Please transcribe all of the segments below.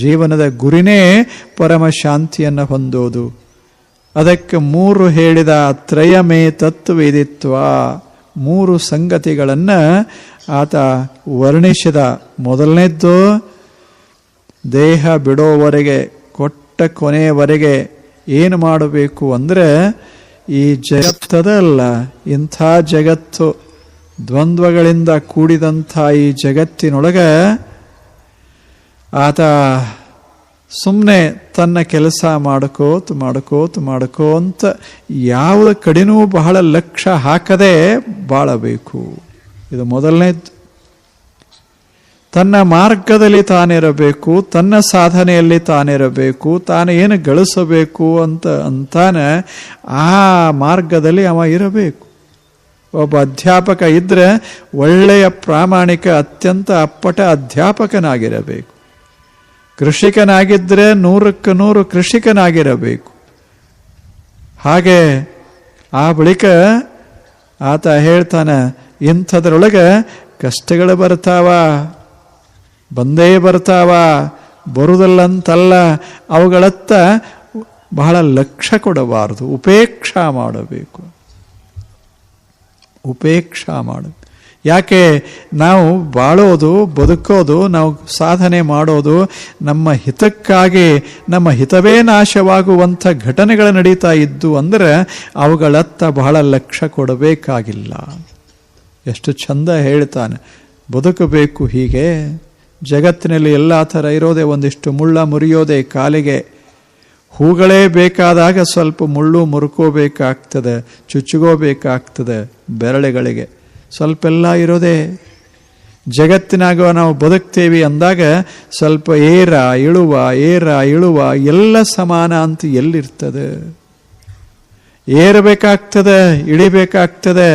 ಜೀವನದ ಗುರಿನೇ ಪರಮ ಶಾಂತಿಯನ್ನು ಹೊಂದೋದು. ಅದಕ್ಕೆ 3 ಹೇಳಿದ ತ್ರಯಮೇ ತತ್ವವೇದಿತ್ವ, 3 ಸಂಗತಿಗಳನ್ನು ಆತ ವರ್ಣಿಸಿದ. ಮೊದಲನೇದ್ದು, ದೇಹ ಬಿಡೋವರೆಗೆ, ಕೊಟ್ಟ ಕೊನೆಯವರೆಗೆ ಏನು ಮಾಡಬೇಕು ಅಂದರೆ, ಈ ಜಗತ್ತದಲ್ಲ, ಇಂಥ ಜಗತ್ತು, ದ್ವಂದ್ವಗಳಿಂದ ಕೂಡಿದಂಥ ಈ ಜಗತ್ತಿನೊಳಗೆ ಆತ ಸುಮ್ಮನೆ ತನ್ನ ಕೆಲಸ ಮಾಡ್ಕೋತ ಯಾವ ಕಡೆನೂ ಬಹಳ ಲಕ್ಷ್ಯ ಹಾಕದೆ ಬಾಳಬೇಕು. ಇದು ಮೊದಲನೇದು. ತನ್ನ ಮಾರ್ಗದಲ್ಲಿ ತಾನಿರಬೇಕು, ತನ್ನ ಸಾಧನೆಯಲ್ಲಿ ತಾನಿರಬೇಕು, ತಾನು ಏನು ಗಳಿಸಬೇಕು ಅಂತಾನೆ ಆ ಮಾರ್ಗದಲ್ಲಿ ಅವ ಇರಬೇಕು. ಒಬ್ಬ ಅಧ್ಯಾಪಕ ಇದ್ರೆ ಒಳ್ಳೆಯ ಪ್ರಾಮಾಣಿಕ ಅತ್ಯಂತ ಅಪ್ಪಟ ಅಧ್ಯಾಪಕನಾಗಿರಬೇಕು. ಕೃಷಿಕನಾಗಿದ್ದರೆ 100ಕ್ಕೆ 100 ಕೃಷಿಕನಾಗಿರಬೇಕು. ಹಾಗೆ ಆ ಬಳಿಕ ಆತ ಹೇಳ್ತಾನೆ, ಇಂಥದ್ರೊಳಗೆ ಕಷ್ಟಗಳು ಬರ್ತಾವ, ಬಂದೇ ಬರ್ತಾವ, ಬರುವುದಲ್ಲಂತಲ್ಲ, ಅವುಗಳತ್ತ ಬಹಳ ಲಕ್ಷ್ಯ ಕೊಡಬಾರದು, ಉಪೇಕ್ಷಾ ಮಾಡಬೇಕು. ಉಪೇಕ್ಷಾ ಮಾಡೋದು. ಯಾಕೆ? ನಾವು ಬಾಳೋದು, ಬದುಕೋದು, ನಾವು ಸಾಧನೆ ಮಾಡೋದು ನಮ್ಮ ಹಿತಕ್ಕಾಗಿ, ನಮ್ಮ ಹಿತವೇ ನಾಶವಾಗುವಂಥ ಘಟನೆಗಳು ನಡೀತಾ ಇದ್ದು ಅಂದರೆ ಅವುಗಳತ್ತ ಬಹಳ ಲಕ್ಷ್ಯ ಕೊಡಬೇಕಾಗಿಲ್ಲ. ಎಷ್ಟು ಚಂದ ಹೇಳ್ತಾನೆ, ಬದುಕಬೇಕು ಹೀಗೆ. ಜಗತ್ತಿನಲ್ಲಿ ಎಲ್ಲ ಥರ ಇರೋದೇ, ಒಂದಿಷ್ಟು ಮುಳ್ಳ ಮುರಿಯೋದೇ ಕಾಲಿಗೆ. ಹೂಗಳೇ ಬೇಕಾದಾಗ ಸ್ವಲ್ಪ ಮುಳ್ಳು ಮುರುಕೋಬೇಕಾಗ್ತದೆ, ಚುಚ್ಚುಗೋಬೇಕಾಗ್ತದೆ ಬೆರಳುಗಳಿಗೆ. ಸ್ವಲ್ಪ ಎಲ್ಲ ಇರೋದೇ. ಜಗತ್ತಿನಾಗ ನಾವು ಬದುಕ್ತೇವೆ ಅಂದಾಗ ಸ್ವಲ್ಪ ಏರ ಇಳುವ ಎಲ್ಲ ಸಮಾನ ಅಂತ ಎಲ್ಲಿರ್ತದೆ? ಏರಬೇಕಾಗ್ತದೆ, ಇಳಿಬೇಕಾಗ್ತದೆ.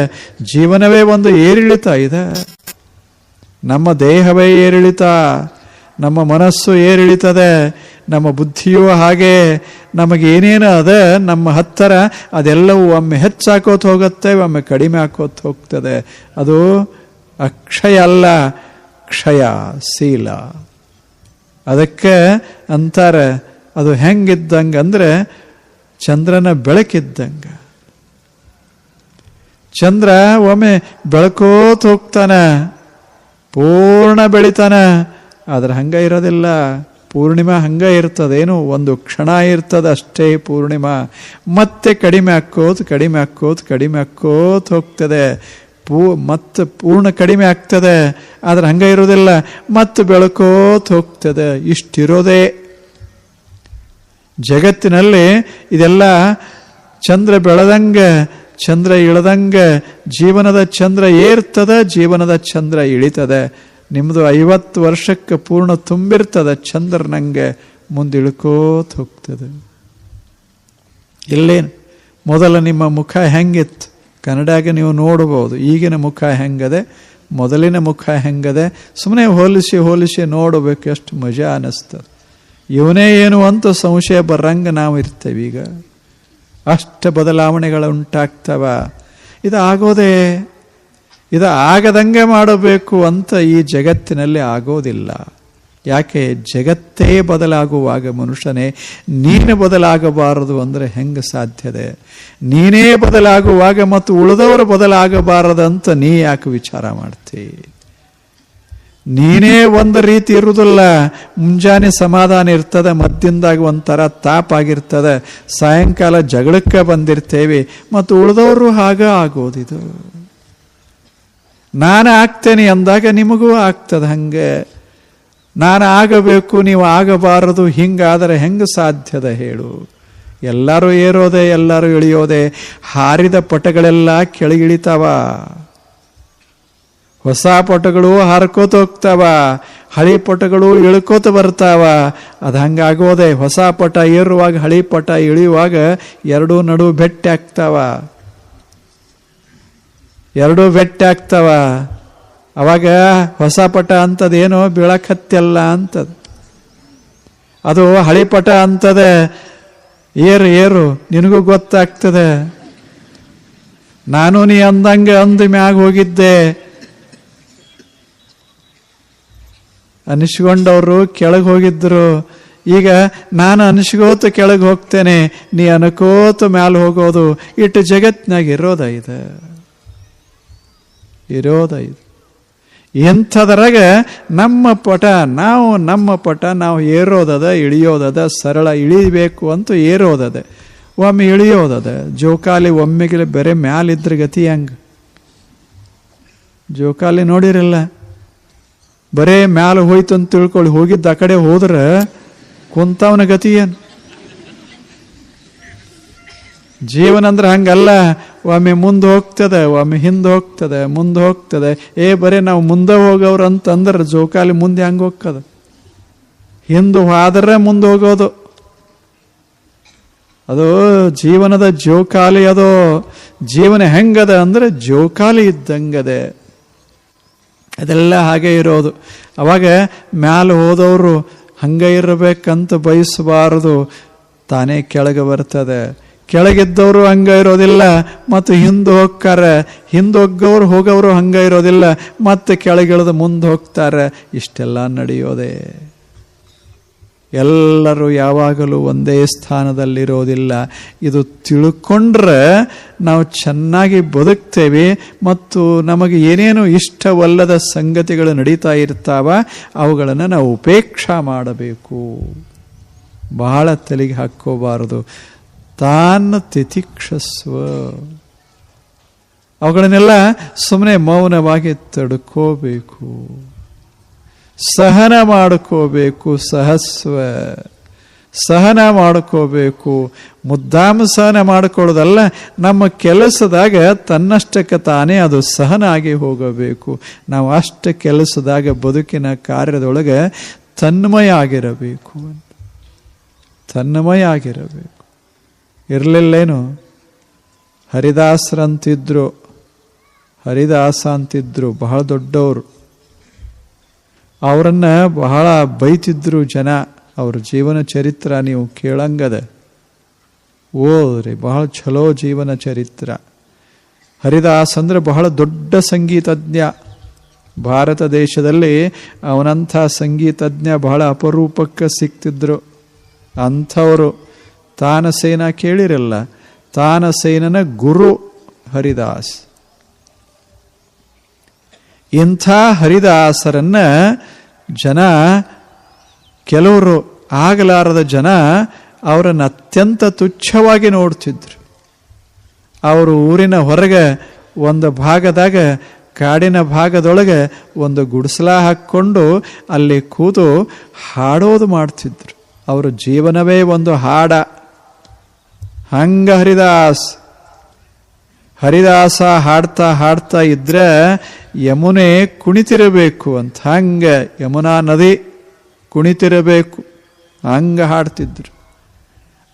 ಜೀವನವೇ ಒಂದು ಏರಿಳಿತ ಇದೆ. ನಮ್ಮ ದೇಹವೇ ಏರಿಳಿತ, ನಮ್ಮ ಮನಸ್ಸು ಏರಿಳಿತದೆ, ನಮ್ಮ ಬುದ್ಧಿಯೂ ಹಾಗೆ. ನಮಗೇನೇನು ಅದ ನಮ್ಮ ಹತ್ತಿರ ಅದೆಲ್ಲವೂ ಒಮ್ಮೆ ಹೆಚ್ಚಾಕೋತ ಹೋಗುತ್ತೆ, ಒಮ್ಮೆ ಕಡಿಮೆ ಆಕೋತ ಹೋಗ್ತದೆ. ಅದು ಅಕ್ಷಯ ಅಲ್ಲ, ಕ್ಷಯಶೀಲ. ಅದಕ್ಕೆ ಅಂತಾರೆ, ಅದು ಹೆಂಗಿದ್ದಂಗೆ ಅಂದರೆ ಚಂದ್ರನ ಬೆಳಕಿದ್ದಂಗೆ. ಚಂದ್ರ ಒಮ್ಮೆ ಬೆಳಕೋತ ಹೋಗ್ತಾನೆ, ಪೂರ್ಣ ಬೆಳಿತಾನೆ. ಆದ್ರೆ ಹಂಗ ಇರೋದಿಲ್ಲ. ಪೂರ್ಣಿಮಾ ಹಂಗ ಇರ್ತದೇನು, ಒಂದು ಕ್ಷಣ ಇರ್ತದೆ ಅಷ್ಟೇ ಪೂರ್ಣಿಮಾ. ಮತ್ತೆ ಕಡಿಮೆ ಆಕ್ಕೋತ ಹೋಗ್ತದೆ. ಮತ್ತೆ ಪೂರ್ಣ ಕಡಿಮೆ ಆಗ್ತದೆ. ಆದ್ರೆ ಹಂಗ ಇರೋದಿಲ್ಲ, ಮತ್ತೆ ಬೆಳಕೋತ ಹೋಗ್ತದೆ. ಇಷ್ಟಿರೋದೇ ಜಗತ್ತಿನಲ್ಲಿ. ಇದೆಲ್ಲ ಚಂದ್ರ ಬೆಳೆದಂಗೆ, ಚಂದ್ರ ಇಳದಂಗೆ, ಜೀವನದ ಚಂದ್ರ ಏರ್ತದೆ, ಜೀವನದ ಚಂದ್ರ ಇಳಿತದೆ. ನಿಮ್ಮದು 50 ವರ್ಷಕ್ಕೆ ಪೂರ್ಣ ತುಂಬಿರ್ತದೆ, ಚಂದ್ರನಂಗೆ ಮುಂದೆ ಇಳ್ಕೋತ ಹೋಗ್ತದೆ. ಇಲ್ಲೇನು ಮೊದಲ ನಿಮ್ಮ ಮುಖ ಹೆಂಗಿತ್ತು ಕನ್ನಡಾಗ ನೀವು ನೋಡ್ಬೋದು. ಈಗಿನ ಮುಖ ಹೆಂಗದೆ, ಮೊದಲಿನ ಮುಖ ಹೆಂಗದೆ, ಸುಮ್ಮನೆ ಹೋಲಿಸಿ ನೋಡಬೇಕು. ಎಷ್ಟು ಮಜಾ ಅನ್ನಿಸ್ತದೆ. ಇವನೇ ಏನು ಅಂತ ಸಂಶಯ ಬರಂಗೆ ನಾವು ಇರ್ತೇವೆ. ಈಗ ಅಷ್ಟು ಬದಲಾವಣೆಗಳು ಉಂಟಾಗ್ತವ. ಇದು ಆಗೋದೇ, ಇದು ಆಗದಂಗೆ ಮಾಡಬೇಕು ಅಂತ ಈ ಜಗತ್ತಿನಲ್ಲಿ ಆಗೋದಿಲ್ಲ. ಯಾಕೆ? ಜಗತ್ತೇ ಬದಲಾಗುವಾಗ ಮನುಷ್ಯನೇ ನೀನು ಬದಲಾಗಬಾರದು ಅಂದರೆ ಹೆಂಗೆ ಸಾಧ್ಯದೆ? ನೀನೇ ಬದಲಾಗುವಾಗ ಮತ್ತು ಉಳಿದವರು ಬದಲಾಗಬಾರದಂತ ನೀ ಯಾಕೆ ವಿಚಾರ ಮಾಡ್ತೀ? ನೀನೇ ಒಂದು ರೀತಿ ಇರುವುದಿಲ್ಲ. ಮುಂಜಾನೆ ಸಮಾಧಾನ ಇರ್ತದೆ, ಮಧ್ಯದಾಗ ಒಂಥರ ತಾಪಾಗಿರ್ತದೆ, ಸಾಯಂಕಾಲ ಜಗಳಕ್ಕೆ ಬಂದಿರ್ತೇವೆ, ಮತ್ತು ಉಳಿದವರು ಹಾಗ ಆಗೋದಿದು. ನಾನು ಆಗ್ತೇನೆ ಅಂದಾಗ ನಿಮಗೂ ಆಗ್ತದೆ ಹಂಗೆ. ನಾನು ಆಗಬೇಕು, ನೀವು ಆಗಬಾರದು, ಹಿಂಗಾದರೆ ಹೆಂಗೆ ಸಾಧ್ಯದ ಹೇಳು? ಎಲ್ಲರೂ ಏರೋದೆ, ಎಲ್ಲರೂ ಇಳಿಯೋದೆ. ಹಾರಿದ ಪಟಗಳೆಲ್ಲ ಕೆಳಗಿಳಿತಾವ, ಹೊಸ ಪಟಗಳು ಹಾರ್ಕೋತ ಹೋಗ್ತಾವ, ಹಳಿ ಪಟಗಳು ಇಳ್ಕೋತ ಬರ್ತಾವ. ಅದು ಹಂಗಾಗೋದೆ. ಹೊಸ ಪಟ ಏರುವಾಗ ಹಳಿ ಪಟ ಇಳಿಯುವಾಗ ಎರಡೂ ನಡು ಭೆಟ್ಟಿ ಆಗ್ತಾವ, ಎರಡೂ ಭೆಟ್ಟಿ ಆಗ್ತಾವ. ಅವಾಗ ಹೊಸ ಪಟ ಅಂತದೇನೋ ಬೀಳಕತ್ತೆಲ್ಲ ಅಂತದ, ಅದು ಹಳಿಪಟ ಅಂತದೆ. ಏರು ನಿನಗೂ ಗೊತ್ತಾಗ್ತದೆ. ನಾನು ನೀ ಅಂದಂಗೆ ಅಂದ ಮ್ಯಾಗ ಹೋಗಿದ್ದೆ. ಅನಿಸ್ಕೊಂಡವರು ಕೆಳಗೆ ಹೋಗಿದ್ರು. ಈಗ ನಾನು ಅನಿಸ್ಕೋತ ಕೆಳಗೆ ಹೋಗ್ತೇನೆ, ನೀ ಅನ್ಕೋತ ಮ್ಯಾಲ ಹೋಗೋದು. ಇಟ್ಟು ಜಗತ್ನಾಗ ಇರೋದ ಇದು. ಎಂಥದ್ರಾಗ ನಮ್ಮ ಪಟ ನಾವು ಏರೋದದ ಇಳಿಯೋದದ, ಸರಳ ಇಳಿಬೇಕು ಅಂತ ಏರೋದದ, ಒಮ್ಮೆ ಇಳಿಯೋದದ. ಜೋಕಾಲಿ ಒಮ್ಮೆಗೆ ಬೇರೆ ಮ್ಯಾಲಿದ್ರ ಗತಿ ಹೆಂಗ? ಜೋಕಾಲಿ ನೋಡಿರಲ್ಲ, ಬರೇ ಮ್ಯಾಲ ಹೋಯ್ತು ಅಂತ ತಿಳ್ಕೊಳ್ಳಿ, ಹೋಗಿದ್ದ ಆ ಕಡೆ ಹೋದ್ರೆ ಕುಂತವನ ಗತಿ ಏನು? ಜೀವನ ಅಂದ್ರೆ ಹಂಗಲ್ಲ. ಒಮ್ಮೆ ಮುಂದೆ ಹೋಗ್ತದೆ, ಒಮ್ಮೆ ಹಿಂದೆ ಹೋಗ್ತದೆ. ಬರೇ ನಾವು ಮುಂದೆ ಹೋಗೋರು ಅಂತಂದ್ರೆ ಜೋಕಾಲಿ ಮುಂದೆ ಹಂಗೆ ಹೋಗ್ತದ, ಹಿಂದೆ ಹೋದ್ರೆ ಮುಂದೆ ಹೋಗೋದು. ಅದು ಜೀವನದ ಜೋಕಾಲಿ. ಅದು ಜೀವನ ಹೆಂಗದ ಅಂದ್ರೆ ಜೋಕಾಲಿ ಇದ್ದಂಗದೆ. ಅದೆಲ್ಲ ಹಾಗೆ ಇರೋದು. ಅವಾಗ ಮ್ಯಾಲ ಹೋದವರು ಹಂಗೆ ಇರಬೇಕಂತ ಬಯಸಬಾರದು, ತಾನೇ ಕೆಳಗೆ ಬರ್ತದೆ. ಕೆಳಗಿದ್ದವರು ಹಂಗ ಇರೋದಿಲ್ಲ, ಮತ್ತು ಹಿಂದೆ ಹೋಗ್ತಾರೆ. ಹೋಗೋರು ಹಂಗ ಇರೋದಿಲ್ಲ, ಮತ್ತೆ ಕೆಳಗಿಳಿದು ಮುಂದೆ ಹೋಗ್ತಾರೆ. ಇಷ್ಟೆಲ್ಲ ನಡೆಯೋದೆ. ಎಲ್ಲರೂ ಯಾವಾಗಲೂ ಒಂದೇ ಸ್ಥಾನದಲ್ಲಿರೋದಿಲ್ಲ. ಇದು ತಿಳ್ಕೊಂಡ್ರೆ ನಾವು ಚೆನ್ನಾಗಿ ಬದುಕ್ತೇವೆ. ಮತ್ತು ನಮಗೆ ಏನೇನು ಇಷ್ಟವಲ್ಲದ ಸಂಗತಿಗಳು ನಡೀತಾ ಇರ್ತಾವ, ಅವುಗಳನ್ನು ನಾವು ಉಪೇಕ್ಷಾ ಮಾಡಬೇಕು. ಬಹಳ ತಲೆಗೆ ಹಾಕ್ಕೋಬಾರದು. ತಾನ ತಿತಿಕ್ಷಸ್ವ, ಅವುಗಳನ್ನೆಲ್ಲ ಸುಮ್ಮನೆ ಮೌನವಾಗಿ ತಡ್ಕೋಬೇಕು, ಸಹನ ಮಾಡ್ಕೋಬೇಕು. ಸಹನ ಮಾಡ್ಕೋಬೇಕು. ಮುದ್ದಾಮ ಸಹನ ಮಾಡ್ಕೊಳ್ಳೋದಲ್ಲ, ನಮ್ಮ ಕೆಲಸದಾಗ ತನ್ನಷ್ಟಕ್ಕೆ ತಾನೇ ಅದು ಸಹನ ಆಗಿ ಹೋಗಬೇಕು. ನಾವು ಅಷ್ಟು ಕೆಲಸದಾಗ ಬದುಕಿನ ಕಾರ್ಯದೊಳಗೆ ತನ್ಮಯ ಆಗಿರಬೇಕು. ಇರಲಿಲ್ಲೇನು? ಹರಿದಾಸ ಅಂತಿದ್ರು, ಬಹಳ ದೊಡ್ಡವರು. ಅವರನ್ನ ಬಹಳ ಬೈತಿದ್ರು ಜನ. ಅವ್ರ ಜೀವನ ಚರಿತ್ರ ನೀವು ಕೇಳಂಗದ, ಓದ್ರಿ, ಬಹಳ ಚಲೋ ಜೀವನ ಚರಿತ್ರ. ಹರಿದಾಸ್ ಅಂದ್ರೆ ಬಹಳ ದೊಡ್ಡ ಸಂಗೀತಜ್ಞ. ಭಾರತ ದೇಶದಲ್ಲಿ ಅವನಂಥ ಸಂಗೀತಜ್ಞ ಬಹಳ ಅಪರೂಪಕ್ಕೆ ಸಿಕ್ತಿದ್ರು. ಅಂಥವರು ತಾನಸೇನ ಕೇಳಿರಲ್ಲ, ತಾನಸೇನನ ಗುರು ಹರಿದಾಸ್. ಇಂಥ ಹರಿದಾಸರನ್ನ ಜನ, ಕೆಲವರು ಆಗಲಾರದ ಜನ ಅವರನ್ನು ಅತ್ಯಂತ ತುಚ್ಛವಾಗಿ ನೋಡ್ತಿದ್ರು. ಅವರು ಊರಿನ ಹೊರಗೆ ಒಂದು ಭಾಗದಾಗ, ಕಾಡಿನ ಭಾಗದೊಳಗೆ ಒಂದು ಗುಡಿಸಲ ಹಾಕ್ಕೊಂಡು ಅಲ್ಲಿ ಕೂತು ಹಾಡೋದು ಮಾಡ್ತಿದ್ರು. ಅವರ ಜೀವನವೇ ಒಂದು ಹಾಡ. ಹಂಗ ಹರಿದಾಸ ಹಾಡ್ತಾ ಇದ್ರೆ ಯಮುನೆ ಕುಣಿತಿರಬೇಕು ಅಂತ. ಹಂಗ ಯಮುನಾ ನದಿ ಕುಣಿತಿರಬೇಕು, ಹಂಗ ಹಾಡ್ತಿದ್ರು.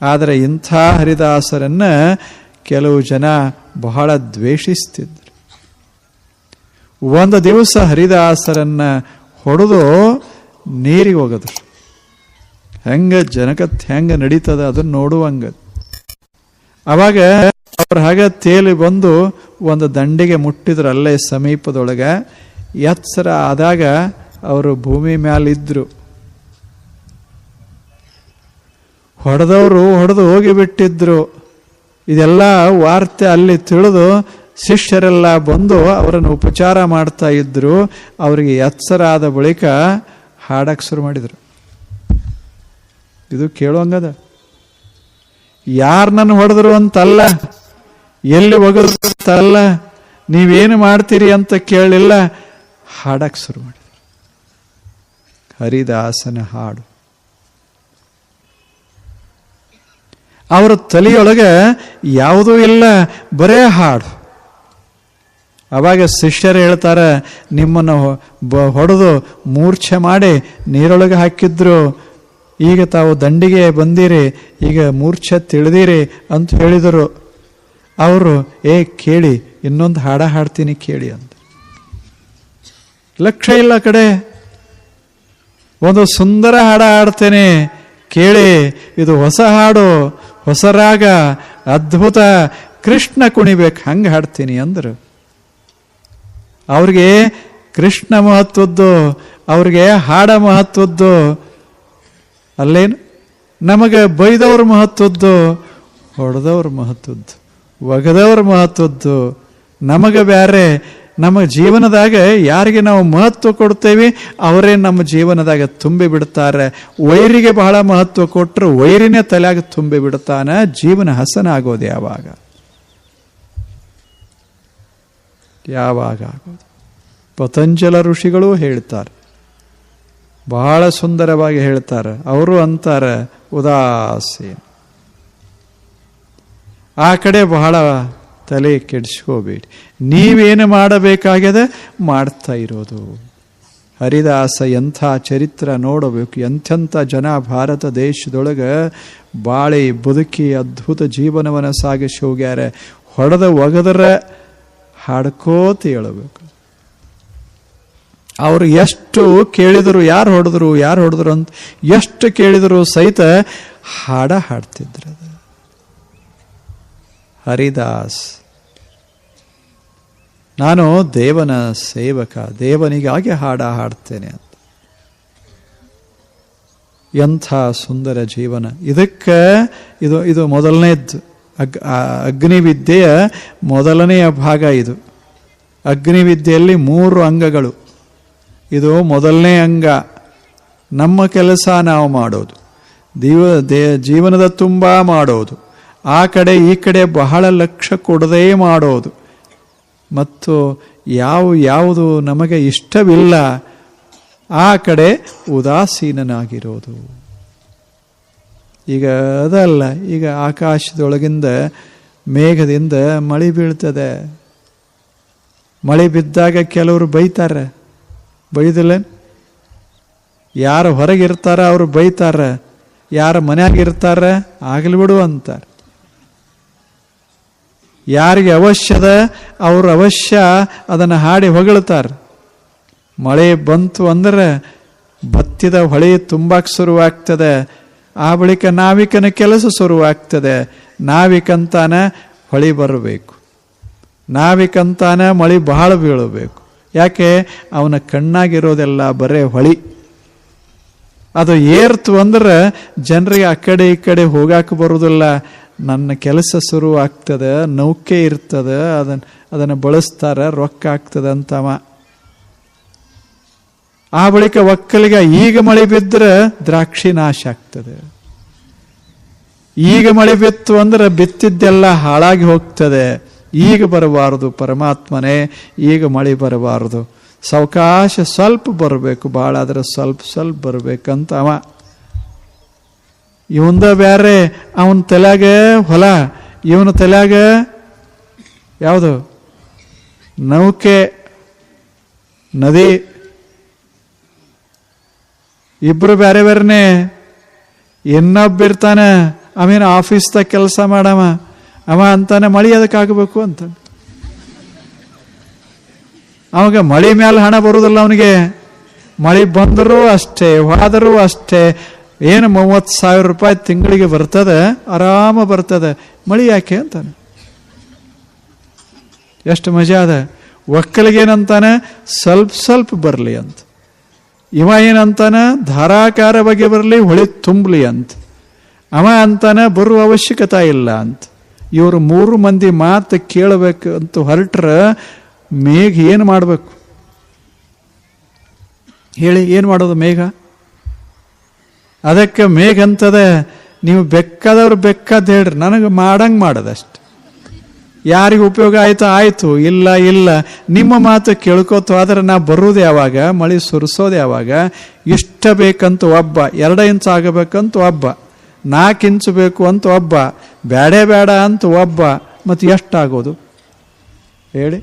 ಆದರೆ ಇಂಥ ಹರಿದಾಸರನ್ನ ಕೆಲವು ಜನ ಬಹಳ ದ್ವೇಷಿಸ್ತಿದ್ರು. ಒಂದು ದಿವಸ ಹರಿದಾಸರನ್ನ ಹೊಡೆದು ನೀರಿಗೆ ಹೋಗದ್ರು. ಹೆಂಗ ಜನಕತ್ ಹೆಂಗ ನಡೀತದ ಅದನ್ನ ನೋಡುವಂಗ. ಅವಾಗ ಅವ್ರ ಹಾಗೆ ತೇಲಿ ಬಂದು ಒಂದು ದಂಡಿಗೆ ಮುಟ್ಟಿದ್ರು. ಅಲ್ಲೇ ಸಮೀಪದೊಳಗೆ ಎತ್ತರ ಆದಾಗ ಅವರು ಭೂಮಿ ಮ್ಯಾಲಿದ್ರು. ಹೊಡೆದು ಹೋಗಿಬಿಟ್ಟಿದ್ರು. ಇದೆಲ್ಲ ವಾರ್ತೆ ಅಲ್ಲಿ ತಿಳಿದು ಶಿಷ್ಯರೆಲ್ಲ ಬಂದು ಅವರನ್ನು ಉಪಚಾರ ಮಾಡ್ತಾ ಇದ್ರು. ಅವರಿಗೆ ಎತ್ತರ ಆದ ಬಳಿಕ ಹಾಡಕ್ಕೆ ಶುರು ಮಾಡಿದ್ರು. ಇದು ಕೇಳುವಂಗದ. ಯಾರು ನನ್ನ ಹೊಡೆದ್ರು ಅಂತಲ್ಲ, ಎಲ್ಲಿ ಹೋಗೋದು ಅಂತಲ್ಲ, ನೀವೇನು ಮಾಡ್ತೀರಿ ಅಂತ ಕೇಳಲಿಲ್ಲ, ಹಾಡಕ್ಕೆ ಶುರು ಮಾಡಿದ್ರು. ಹರಿದಾಸನ ಹಾಡು. ಅವರ ತಲೆಯೊಳಗೆ ಯಾವುದೂ ಇಲ್ಲ, ಬರೇ ಹಾಡು. ಅವಾಗ ಶಿಷ್ಯರು ಹೇಳ್ತಾರೆ, ನಿಮ್ಮನ್ನು ಹೊಡೆದು ಮೂರ್ಛೆ ಮಾಡಿ ನೀರೊಳಗೆ ಹಾಕಿದ್ರು, ಈಗ ತಾವು ದಂಡಿಗೆ ಬಂದಿರಿ, ಈಗ ಮೂರ್ಛೆ ತಿಳಿದಿರಿ ಅಂತ ಹೇಳಿದರು. ಅವರು ಕೇಳಿ, ಇನ್ನೊಂದು ಹಾಡ ಹಾಡ್ತೀನಿ ಕೇಳಿ ಅಂತ. ಲಕ್ಷ್ಯ ಇಲ್ಲ ಕಡೆ, ಒಂದು ಸುಂದರ ಹಾಡ ಹಾಡ್ತೇನೆ ಕೇಳಿ, ಇದು ಹೊಸ ಹಾಡು, ಹೊಸ ರಾಗ, ಅದ್ಭುತ, ಕೃಷ್ಣ ಕುಣಿಬೇಕು, ಹಂಗೆ ಹಾಡ್ತೀನಿ ಅಂದರು. ಅವ್ರಿಗೆ ಕೃಷ್ಣ ಮಹತ್ವದ್ದು, ಅವ್ರಿಗೆ ಹಾಡ ಮಹತ್ವದ್ದು ಅಲ್ಲೇನು? ನಮಗೆ ಬೈದವ್ರ ಮಹತ್ವದ್ದು, ಹೊಡೆದವ್ರ ಮಹತ್ವದ್ದು, ಒಗದವ್ರ ಮಹತ್ವದ್ದು ನಮಗೆ ಬೇರೆ. ನಮ್ಮ ಜೀವನದಾಗ ಯಾರಿಗೆ ನಾವು ಮಹತ್ವ ಕೊಡ್ತೇವೆ ಅವರೇ ನಮ್ಮ ಜೀವನದಾಗ ತುಂಬಿ ಬಿಡ್ತಾರೆ. ವೈರಿಗೆ ಬಹಳ ಮಹತ್ವ ಕೊಟ್ಟರು ವೈರಿನೇ ತಲೆಯಾಗ ತುಂಬಿ ಬಿಡ್ತಾನೆ. ಜೀವನ ಹಸನ ಆಗೋದು ಯಾವಾಗ ಆಗೋದು? ಪತಂಜಲ ಋಷಿಗಳು ಹೇಳ್ತಾರೆ, ಬಹಳ ಸುಂದರವಾಗಿ ಹೇಳ್ತಾರೆ. ಅವರು ಅಂತಾರೆ, ಉದಾಸೀನ, ಆ ಕಡೆ ಬಹಳ ತಲೆ ಕೆಡಿಸ್ಕೋಬೇಡಿ, ನೀವೇನು ಮಾಡಬೇಕಾಗಿದೆ ಮಾಡ್ತಾ ಇರೋದು. ಹರಿದಾಸ ಎಂಥ ಚರಿತ್ರ ನೋಡಬೇಕು. ಎಂಥೆಂಥ ಜನ ಭಾರತ ದೇಶದೊಳಗೆ ಬಾಳಿ ಬದುಕಿ ಅದ್ಭುತ ಜೀವನವನ್ನು ಸಾಗಿಸಿ ಹೋಗ್ಯಾರೆ. ಹೊಡೆದ ಒಗದರ ಹಾಡ್ಕೋತ ಹೇಳಬೇಕು. ಅವರು ಎಷ್ಟು ಕೇಳಿದರು, ಯಾರು ಹೊಡೆದ್ರು ಅಂತ ಎಷ್ಟು ಕೇಳಿದರು ಸಹಿತ ಹಾಡ್ತಿದ್ರು. ಹರಿದಾಸ್, ನಾನು ದೇವನ ಸೇವಕ, ದೇವನಿಗಾಗಿ ಹಾಡ್ತೇನೆ ಅಂತ. ಎಂಥ ಸುಂದರ ಜೀವನ. ಇದಕ್ಕೆ ಇದು ಮೊದಲನೇದ್ದು. ಅಗ್ನಿವಿದ್ಯೆಯ ಮೊದಲನೆಯ ಭಾಗ ಇದು. ಅಗ್ನಿವಿದ್ಯೆಯಲ್ಲಿ 3 ಅಂಗಗಳು. ಇದು ಮೊದಲನೇ ಅಂಗ. ನಮ್ಮ ಕೆಲಸ ನಾವು ಮಾಡೋದು, ಜೀವನದ ತುಂಬ ಮಾಡೋದು, ಆ ಕಡೆ ಈ ಕಡೆ ಬಹಳ ಲಕ್ಷ್ಯ ಕೊಡದೇ ಮಾಡೋದು, ಮತ್ತು ಯಾವುದು ನಮಗೆ ಇಷ್ಟವಿಲ್ಲ ಆ ಕಡೆ ಉದಾಸೀನನಾಗಿರೋದು. ಈಗ ಅದಲ್ಲ, ಈಗ ಆಕಾಶದೊಳಗಿಂದ ಮೇಘದಿಂದ ಮಳೆ ಬೀಳ್ತದೆ. ಮಳೆ ಬಿದ್ದಾಗ ಕೆಲವರು ಬೈತಾರೆ, ಬೈದಿಲ್ಲ? ಯಾರು ಹೊರಗಿರ್ತಾರ ಅವರು ಬೈತಾರ, ಯಾರು ಮನ್ಯಾಗಿರ್ತಾರ ಆಗಲಿ ಬಿಡು ಅಂತಾರೆ. ಯಾರಿಗೆ ಅವಶ್ಯದ ಅವರು ಅವಶ್ಯ ಅದನ್ನು ಹಾಡಿ ಹೊಗಳ್ತಾರೆ. ಮಳೆ ಬಂತು ಅಂದ್ರೆ ಬತ್ತಿದ ಹೊಳೆ ತುಂಬಾಕ್ ಶುರುವಾಗ್ತದೆ. ಆ ಬಳಿಕ ನಾವಿಕನ ಕೆಲಸ ಶುರುವಾಗ್ತದೆ. ನಾವಿಕಂತಾನ ಹೊಳೆ ಬರಬೇಕು, ನಾವಿಕಂತಾನ ಮಳೆ ಬಹಳ ಬೀಳಬೇಕು. ಯಾಕೆ? ಅವನ ಕಣ್ಣಾಗಿರೋದೆಲ್ಲ ಬರೇ ಹೊಳಿ. ಅದು ಏರ್ತು ಅಂದ್ರೆ ಜನರಿಗೆ ಆ ಕಡೆ ಈ ಕಡೆ ಹೋಗಾಕ ಬರುವುದಿಲ್ಲ. ನನ್ನ ಕೆಲಸ ಶುರು ಆಗ್ತದೆ, ನೌಕೆ ಇರ್ತದೆ, ಅದನ್ನು ಬಳಸ್ತಾರೆ, ರೊಕ್ಕ ಆಗ್ತದೆ ಅಂತವ. ಆ ಬಳಿಕ ಒಕ್ಕಲಿಗ ಈಗ ಮಳೆ ಬಿದ್ದರೆ ದ್ರಾಕ್ಷಿ ನಾಶ ಆಗ್ತದೆ. ಈಗ ಮಳೆ ಬಿತ್ತು ಅಂದ್ರೆ ಬಿತ್ತಿದ್ದೆಲ್ಲ ಹಾಳಾಗಿ ಹೋಗ್ತದೆ. ಈಗ ಬರಬಾರದು ಪರಮಾತ್ಮನೇ, ಈಗ ಮಳೆ ಬರಬಾರದು, ಸಾವಕಾಶ ಸ್ವಲ್ಪ ಬರಬೇಕು, ಭಾಳ ಆದ್ರೆ ಸ್ವಲ್ಪ ಸ್ವಲ್ಪ ಬರ್ಬೇಕಂತ ಅವ. ಇವಂದ ಬ್ಯಾರೆ, ಅವನ ತಲೆಯಾಗ ಹೊಲ, ಇವನ ತಲೆಯಾಗ ಯಾವುದು ನೌಕೆ, ನದಿ. ಇಬ್ರು ಬೇರೆ ಬೇರೆನೆ. ಇನ್ನೊಬ್ಬಿರ್ತಾನೆ ಅವೇನು ಆಫೀಸ್ದಾಗ ಕೆಲಸ ಮಾಡವ, ಅವ ಅಂತಾನೆ ಮಳಿ ಅದಕ್ಕಾಗಬೇಕು ಅಂತ. ಅವಾಗ ಮಳಿ ಮೇಲೆ ಹಣ ಬರುವುದಿಲ್ಲ ಅವನಿಗೆ. ಮಳಿ ಬಂದರೂ ಅಷ್ಟೇ, ಹೋದರೂ ಅಷ್ಟೇ. ಏನು 30,000 ರೂಪಾಯಿ ತಿಂಗಳಿಗೆ ಬರ್ತದೆ, ಆರಾಮ ಬರ್ತದೆ. ಮಳಿ ಯಾಕೆ ಅಂತಾನೆ. ಎಷ್ಟು ಮಜಾ ಅದ. ಒಕ್ಕಲಿಗೇನಂತಾನೆ ಸ್ವಲ್ಪ ಸ್ವಲ್ಪ ಬರಲಿ ಅಂತ. ಇವ ಏನಂತಾನೆ ಧಾರಾಕಾರವಾಗಿ ಬರಲಿ, ಹೊಳೆ ತುಂಬಲಿ ಅಂತ. ಅವ ಅಂತಾನೆ ಬರುವ ಅವಶ್ಯಕತೆ ಇಲ್ಲ ಅಂತ. ಇವರು 3 ಮಂದಿ ಮಾತು ಕೇಳಬೇಕು ಅಂತ ಹೊರಟ್ರೆ ಮೇಘ ಏನು ಮಾಡಬೇಕು ಹೇಳಿ? ಏನು ಮಾಡೋದು ಮೇಘ? ಅದಕ್ಕೆ ಮೇಘ ಅಂತದೆ, ನೀವು ಬೇಕಾದವ್ರು ಬೇಕಾದ ಹೇಳ್ರಿ, ನನಗೆ ಮಾಡಂಗೆ ಮಾಡೋದಷ್ಟು. ಯಾರಿಗೆ ಉಪಯೋಗ ಆಯ್ತು ಆಯ್ತು, ಇಲ್ಲ ಇಲ್ಲ. ನಿಮ್ಮ ಮಾತು ಕೇಳ್ಕೋತು. ಆದರೆ ನಾ ಬರೋದು ಯಾವಾಗ, ಮಳೆ ಸುರಿಸೋದು ಯಾವಾಗ? ಇಷ್ಟ ಬೇಕಂತ ಒಬ್ಬ, 2 ಇಂಚು ಆಗಬೇಕಂತ ಒಬ್ಬ, 4 ಇಂಚು ಬೇಕು ಅಂತ ಒಬ್ಬ, ಬೇಡ ಅಂತ ಒಬ್ಬ. ಮತ್ತು ಎಷ್ಟಾಗೋದು ಹೇಳಿ?